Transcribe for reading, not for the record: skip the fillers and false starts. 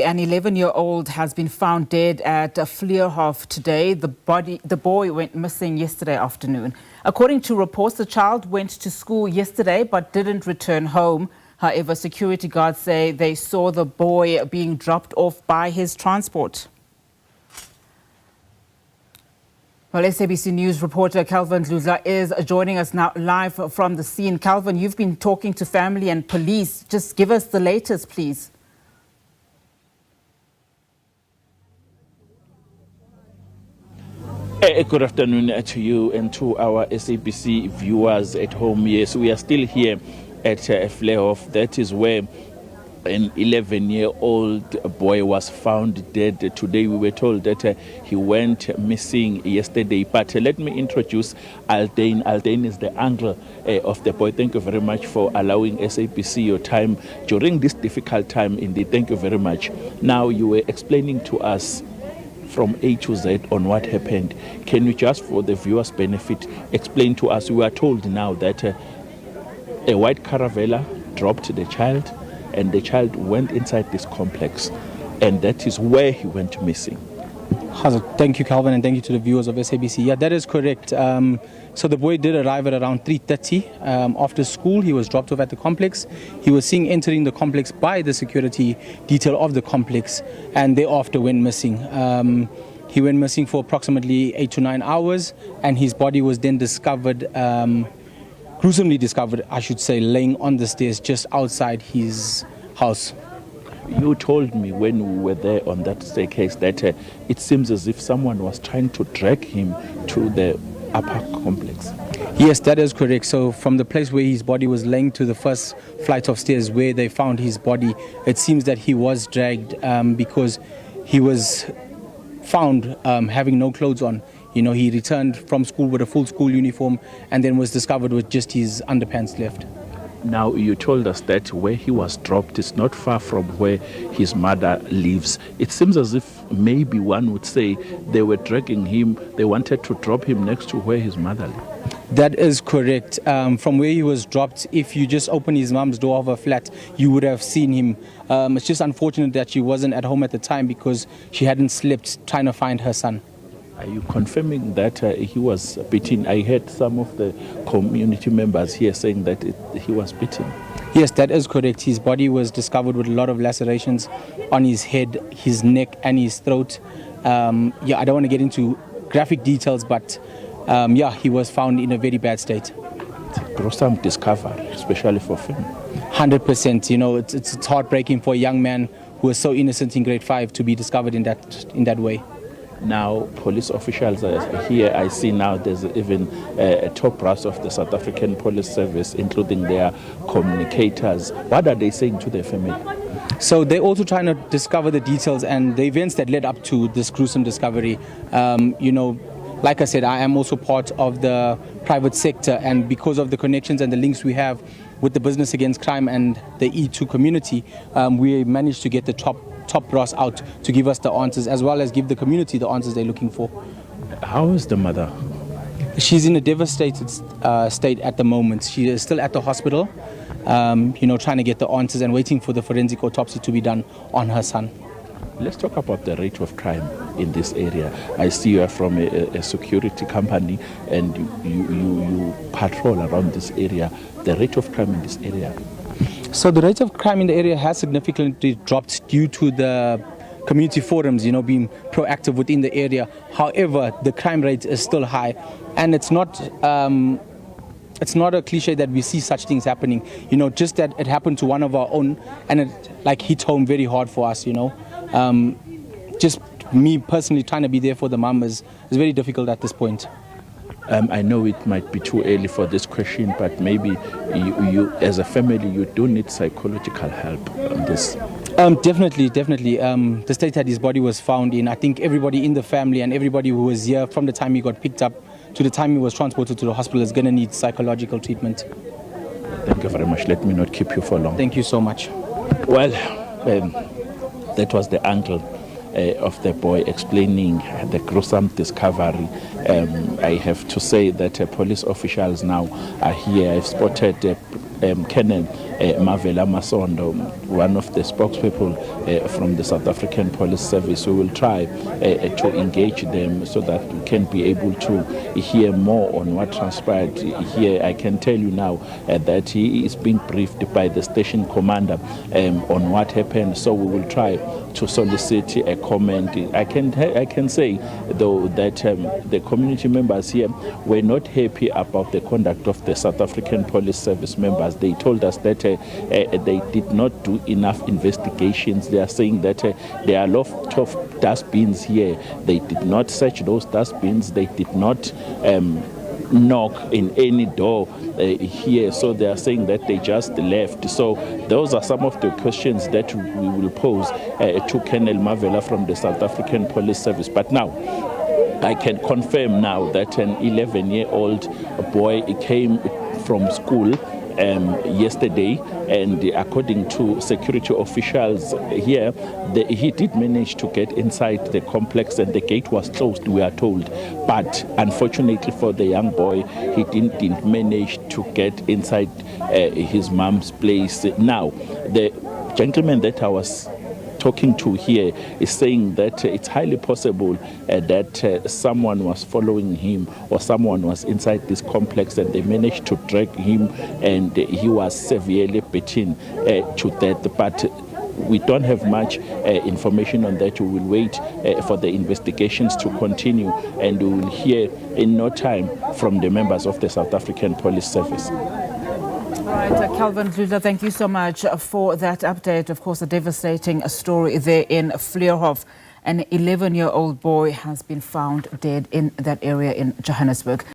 An 11-year-old has been found dead at Vleerhof today. The boy went missing yesterday afternoon. According to reports, the child went to school yesterday but didn't return home. However, security guards say they saw the boy being dropped off by his transport. Well, SABC News reporter Calvin Dludla is joining us now live from the scene. Calvin, you've been talking to family and police. Just give us the latest, please. Good afternoon to you and to our SABC viewers at home. Yes, we are still here at Vleerhof. That is where an 11-year-old boy was found dead. Today we were told that he went missing yesterday. But let me introduce Aldane. Aldane is the uncle of the boy. Thank you very much for allowing SABC your time during this difficult time. Indeed, thank you very much. Now, you were explaining to us from A to Z on what happened. Can you just, for the viewers' benefit, explain to us? We are told now that a white Caravella dropped the child and the child went inside this complex, and that is where he went missing. Thank you, Calvin, and thank you to the viewers of SABC. Yeah, that is correct. So the boy did arrive at around 3:30 after school. He was dropped off at the complex. He was seen entering the complex by the security detail of the complex, and thereafter went missing. He went missing for approximately 8 to 9 hours, and his body was then discovered, gruesomely discovered, I should say, laying on the stairs just outside his house. You told me when we were there on that staircase that it seems as if someone was trying to drag him to the upper complex. Yes, that is correct. So from the place where his body was laying to the first flight of stairs where they found his body, it seems that he was dragged because he was found having no clothes on. You know, he returned from school with a full school uniform and then was discovered with just his underpants left. Now, you told us that where he was dropped is not far from where his mother lives. It seems as if maybe one would say they were dragging him, they wanted to drop him next to where his mother lived. That is correct. From where he was dropped, if you just open his mom's door of her flat, you would have seen him. It's just unfortunate that she wasn't at home at the time because she hadn't slept trying to find her son. Are you confirming that he was beaten? I heard some of the community members here saying that he was beaten. Yes, that is correct. His body was discovered with a lot of lacerations on his head, his neck and his throat. Yeah, I don't want to get into graphic details, but yeah, he was found in a very bad state. It's a gruesome discovery, especially for family. 100%. You know, it's heartbreaking for a young man who was so innocent in grade 5 to be discovered in that way. Now, police officials are here. I see now there's even a top brass of the South African Police Service, including their communicators. What are they saying to their family? So they're also trying to discover the details and the events that led up to this gruesome discovery. You know, like I said, I am also part of the private sector, and because of the connections and the links we have with the Business Against Crime and the E2 community, we managed to get the top brass out to give us the answers, as well as give the community the answers they're looking for. How is the mother? She's in a devastated state at the moment. She is still at the hospital, you know, trying to get the answers and waiting for the forensic autopsy to be done on her son. Let's talk about the rate of crime in this area. I see you are from a security company and you patrol around this area. The rate of crime in this area? So the rate of crime in the area has significantly dropped due to the community forums, you know, being proactive within the area. However, the crime rate is still high, and it's not a cliche that we see such things happening. You know, just that it happened to one of our own, and it like hit home very hard for us. You know, just me personally trying to be there for the mom is very difficult at this point. I know it might be too early for this question, but maybe you as a family, you do need psychological help on this. Definitely. The state that his body was found in, I think everybody in the family and everybody who was here from the time he got picked up to the time he was transported to the hospital is going to need psychological treatment. Thank you very much. Let me not keep you for long. Thank you so much. Well, that was the uncle of the boy explaining the gruesome discovery. I have to say that police officials now are here. I've spotted Colonel Mavela Masondo, one of the spokespeople from the South African Police Service. We will try to engage them so that we can be able to hear more on what transpired here. I can tell you now that he is being briefed by the station commander on what happened, so we will try to solicit a comment. I can say though that the community members here were not happy about the conduct of the South African Police Service members. They told us that they did not do enough investigations. They are saying that there are a lot of dustbins here. They did not search those dustbins. They did not knock in any door here, so they are saying that they just left. So those are some of the questions that we will pose to Colonel Mavela from the South African Police Service. But now I can confirm now that an 11-year-old boy came from school yesterday, and according to security officials here, he did manage to get inside the complex and the gate was closed, we are told. But unfortunately for the young boy, he didn't manage to get inside his mom's place. Now, the gentleman that I was talking to here is saying that it's highly possible that someone was following him or someone was inside this complex and they managed to drag him and he was severely beaten to death. But we don't have much information on that. We will wait for the investigations to continue, and we will hear in no time from the members of the South African Police Service. All right, Calvin Dludla, thank you so much for that update. Of course, a devastating story there in Vleerhof. An 11-year-old boy has been found dead in that area in Johannesburg.